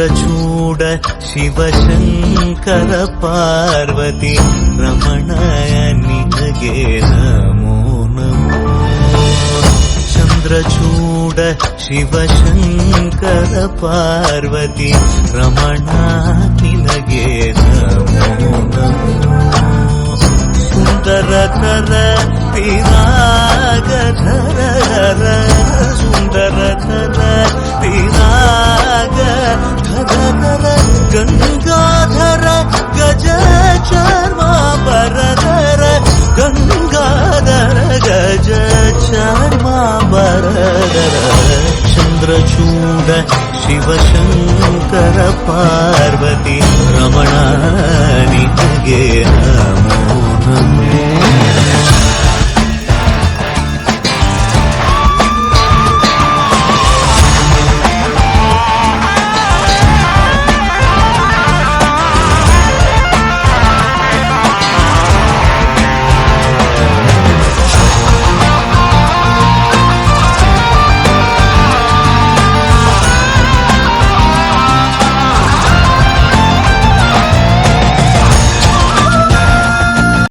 चन्द्रचूड शिवशङ्कर पार्वती रमणाय निनगे नमो नमो चन्द्रचूड शिवशङ्कर पार्वती रमणा निनगे नमो नमो सुन्दरकर विरागधर सुन्दरकर विरागधर गंगाधर गज चर्मांबरधर गंगाधर गज चर्मांबरधर चन्द्रचूड शिवशङ्कर पार्वती रमणा निनगे नमो नमो